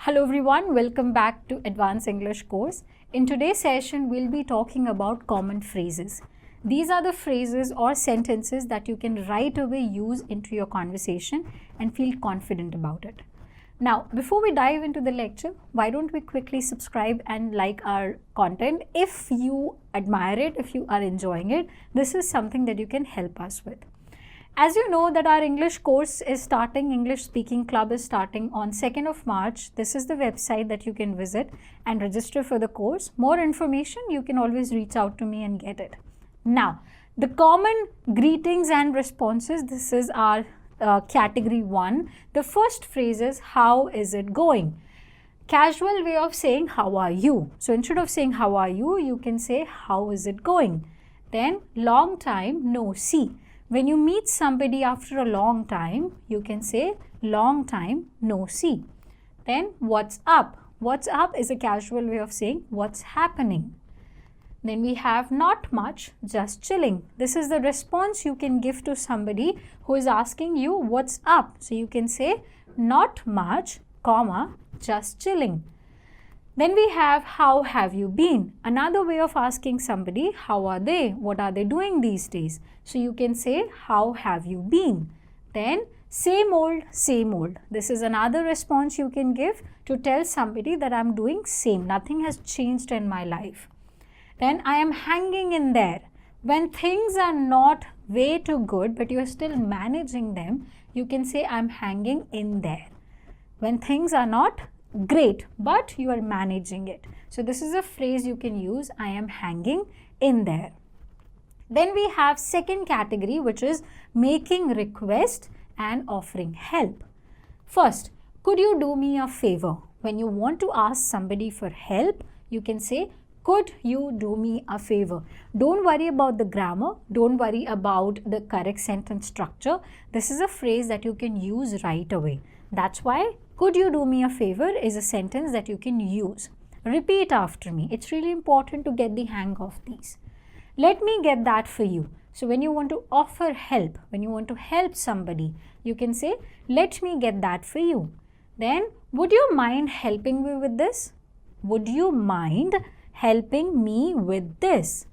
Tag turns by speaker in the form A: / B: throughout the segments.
A: Hello everyone, welcome back to Advanced English course. In today's session, we'll be talking about common phrases. These are the phrases or sentences that you can right away use into your conversation and feel confident about it. Now, before we dive into the lecture, why don't we quickly subscribe and like our content? If you admire it, if you are enjoying it, this is something that you can help us with. As you know that our English course is starting, English Speaking Club is starting on 2nd of March. This is the website that you can visit and register for the course. More information, you can always reach out to me and get it. Now, the common greetings and responses, this is our category 1. The first phrase is, how is it going? Casual way of saying, how are you? So instead of saying, how are you, you can say, how is it going? Then, long time no see. When you meet somebody after a long time, you can say, long time no see. Then, what's up? What's up is a casual way of saying, what's happening? Then we have not much, just chilling. This is the response you can give to somebody who is asking you, what's up? So you can say, not much, comma, just chilling. Then we have, how have you been? Another way of asking somebody, how are they? What are they doing these days? So you can say, how have you been? Then, same old, same old. This is another response you can give to tell somebody that I'm doing same. Nothing has changed in my life. Then, I am hanging in there. When things are not way too good, but you are still managing them, you can say, I'm hanging in there. When things are not great, but you are managing it. So this is a phrase you can use, I am hanging in there. Then we have second category, which is making request and offering help. First, could you do me a favor? When you want to ask somebody for help, you can say, could you do me a favor? Don't worry about the grammar. Don't worry about the correct sentence structure. This is a phrase that you can use right away. That's why could you do me a favor is a sentence that you can use. Repeat after me. It's really important to get the hang of these. Let me get that for you. So when you want to offer help, when you want to help somebody, you can say, let me get that for you. Then, would you mind helping me with this? Would you mind helping me with this?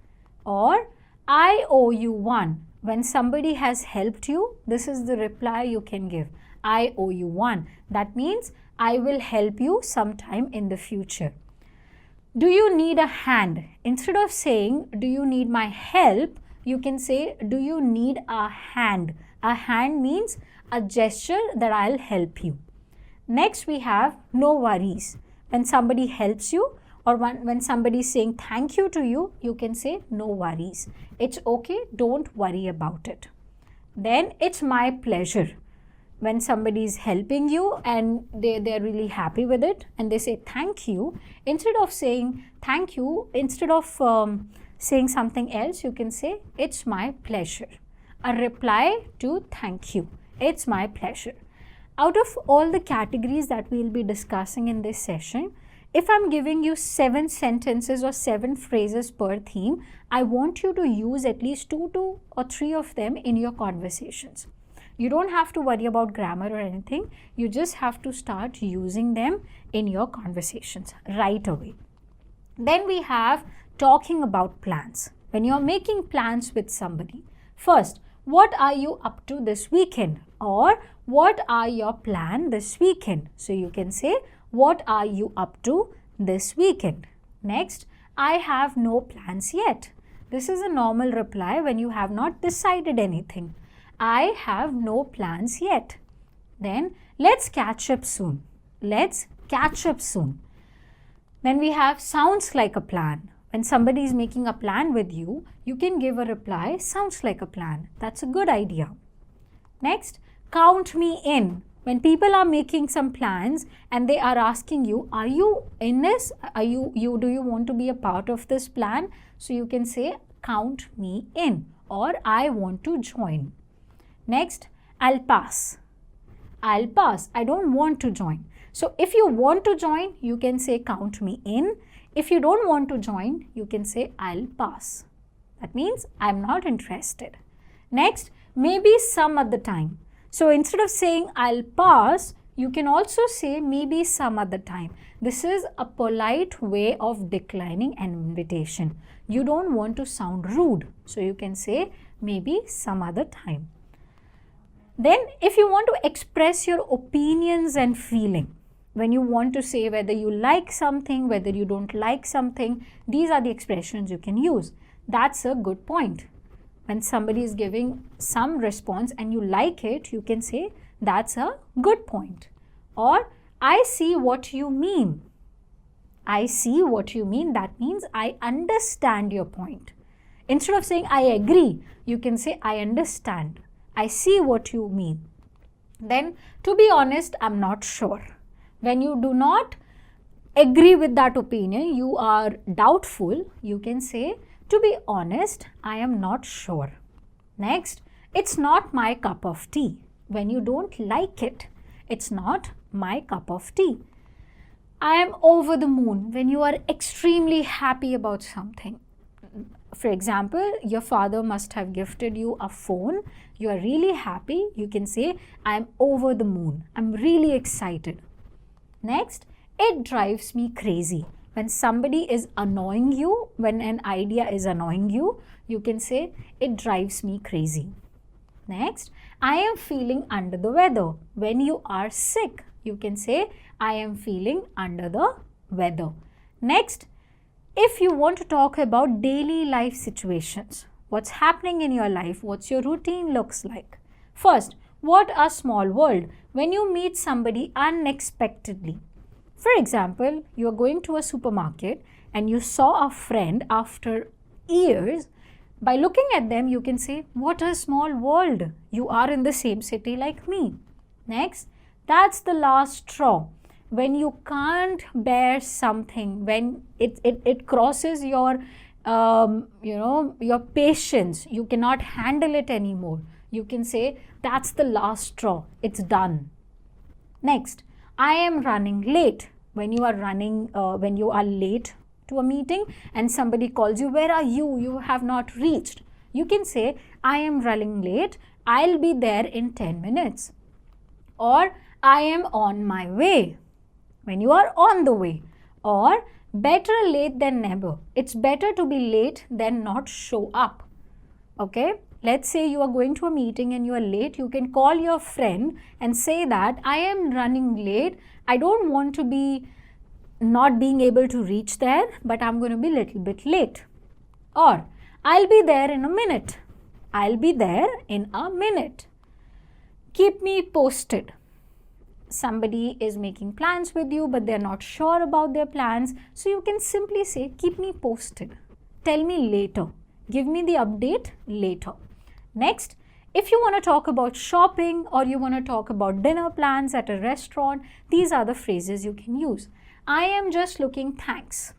A: Or, I owe you one. When somebody has helped you, this is the reply you can give. I owe you one. That means I will help you sometime in the future. Do you need a hand? Instead of saying, do you need my help? You can say, do you need a hand? A hand means a gesture that I'll help you. Next we have no worries. When somebody helps you or when somebody is saying thank you to you, you can say no worries. It's okay, don't worry about it. Then it's my pleasure. When somebody is helping you and they're really happy with it and they say thank you, instead of saying thank you, instead of saying something else, you can say it's my pleasure. A reply to thank you. It's my pleasure. Out of all the categories that we'll be discussing in this session, if I'm giving you 7 sentences or 7 phrases per theme, I want you to use at least 2 or 3 of them in your conversations. You don't have to worry about grammar or anything. You just have to start using them in your conversations right away. Then we have talking about plans. When you're making plans with somebody, first, what are you up to this weekend? Or what are your plans this weekend? So you can say, what are you up to this weekend? Next, I have no plans yet. This is a normal reply when you have not decided anything. I have no plans yet. Then, let's catch up soon. Let's catch up soon. Then we have sounds like a plan. When somebody is making a plan with you, you can give a reply, sounds like a plan. That's a good idea. Next, count me in. When people are making some plans and they are asking you, are you in this? Do you want to be a part of this plan? So you can say, count me in, or I want to join. Next, I'll pass. I'll pass. I don't want to join. So if you want to join, you can say count me in. If you don't want to join, you can say I'll pass. That means I'm not interested. Next, maybe some other time. So instead of saying I'll pass, You can also say maybe some other time. This is a polite way of declining an invitation. You don't want to sound rude, so you can say maybe some other time. Then if you want to express your opinions and feeling, when you want to say whether you like something, whether you don't like something, these are the expressions you can use. That's a good point. When somebody is giving some response and you like it, you can say that's a good point. Or I see what you mean. I see what you mean. That means I understand your point. Instead of saying I agree, you can say I understand. I see what you mean. Then, to be honest, I'm not sure. When you do not agree with that opinion, you are doubtful, you can say, to be honest, I am not sure. Next, it's not my cup of tea. When you don't like it, it's not my cup of tea. I am over the moon. When you are extremely happy about something. For example, your father must have gifted you a phone. You are really happy. You can say, I am over the moon. I'm really excited. Next, it drives me crazy. When somebody is annoying you, when an idea is annoying you, you can say, it drives me crazy. Next, I am feeling under the weather. When you are sick, you can say, I am feeling under the weather. Next, if you want to talk about daily life situations, what's happening in your life, what's your routine looks like. First, what a small world. When you meet somebody unexpectedly. For example, you are going to a supermarket and you saw a friend after years. By looking at them, you can say, what a small world. You are in the same city like me. Next, that's the last straw. When you can't bear something, when it crosses your, your patience, you cannot handle it anymore. You can say, that's the last straw. It's done. Next, I am running late. When you are late to a meeting and somebody calls you, where are you? You have not reached. You can say, I am running late. I'll be there in 10 minutes. Or, I am on my way. When you are on the way. Or, better late than never. It's better to be late than not show up. Okay? Let's say you are going to a meeting and you are late. You can call your friend and say that I am running late. I don't want to be not being able to reach there, but I'm going to be a little bit late. Or, I'll be there in a minute. I'll be there in a minute. Keep me posted. Somebody is making plans with you, but they're not sure about their plans. So you can simply say, keep me posted. Tell me later. Give me the update later. Next, if you want to talk about shopping or you want to talk about dinner plans at a restaurant, these are the phrases you can use. I am just looking, thanks.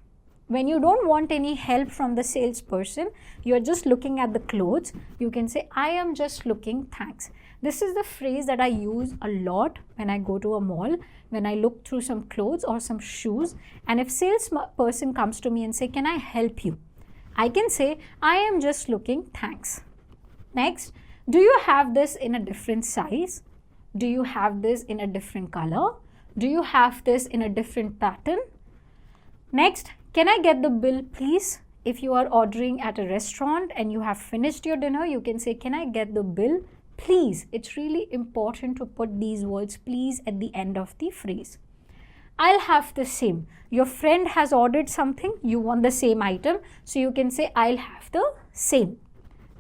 A: When you don't want any help from the salesperson, you're just looking at the clothes, you can say, I am just looking, thanks. This is the phrase that I use a lot when I go to a mall, when I look through some clothes or some shoes, and if salesperson comes to me and say, can I help you? I can say, I am just looking, thanks. Next, do you have this in a different size? Do you have this in a different color? Do you have this in a different pattern? Next, can I get the bill, please? If you are ordering at a restaurant and you have finished your dinner, you can say, can I get the bill, please? It's really important to put these words, please, at the end of the phrase. I'll have the same. Your friend has ordered something, you want the same item, so you can say, I'll have the same.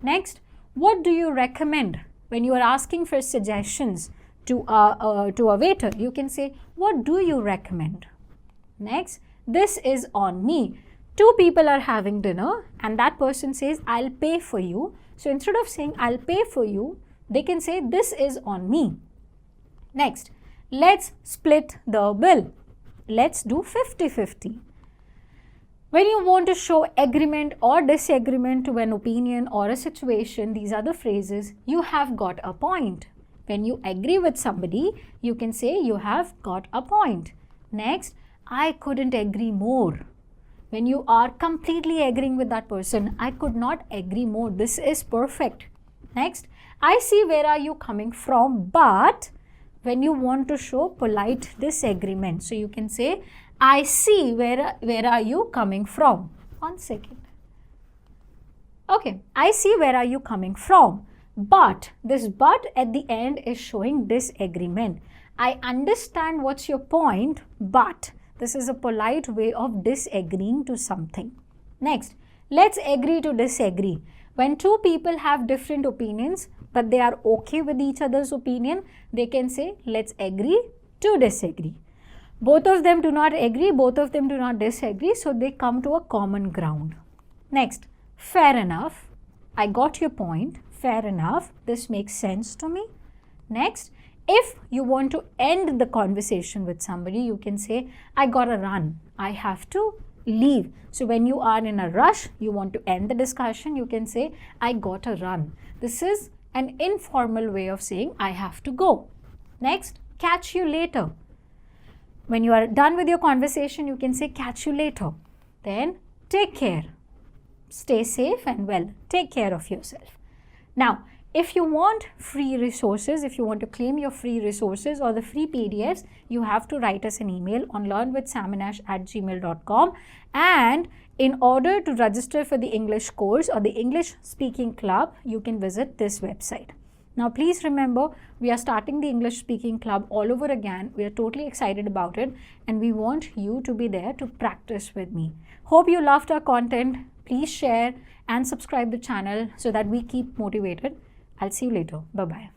A: Next, what do you recommend? When you are asking for suggestions to a waiter, you can say, what do you recommend? Next, this is on me. Two people are having dinner and that person says, I'll pay for you. So instead of saying, I'll pay for you, they can say, this is on me. Next, let's split the bill. Let's do 50-50. When you want to show agreement or disagreement to an opinion or a situation, these are the phrases, you have got a point. When you agree with somebody, you can say, you have got a point. Next, I couldn't agree more. When you are completely agreeing with that person, I could not agree more. This is perfect. Next, I see where are you coming from, but when you want to show polite disagreement. So you can say, I see where are you coming from. 1 second. Okay, I see where are you coming from. But this but at the end is showing disagreement. I understand what's your point, but this is a polite way of disagreeing to something. Next, let's agree to disagree. When two people have different opinions, but they are okay with each other's opinion, they can say, let's agree to disagree. Both of them do not agree, both of them do not disagree, so they come to a common ground. Next, fair enough. I got your point. Fair enough. This makes sense to me. Next, if you want to end the conversation with somebody, you can say, I gotta run. I have to leave. So when you are in a rush, you want to end the discussion, you can say, I gotta run. This is an informal way of saying, I have to go. Next, catch you later. When you are done with your conversation, you can say, catch you later. Then, take care. Stay safe and well. Take care of yourself. Now, if you want free resources, if you want to claim your free resources or the free PDFs, you have to write us an email on learnwithsaminash@gmail.com. And in order to register for the English course or the English speaking club, you can visit this website. Now, please remember, we are starting the English speaking club all over again. We are totally excited about it and we want you to be there to practice with me. Hope you loved our content. Please share and subscribe the channel so that we keep motivated. I'll see you later. Bye-bye.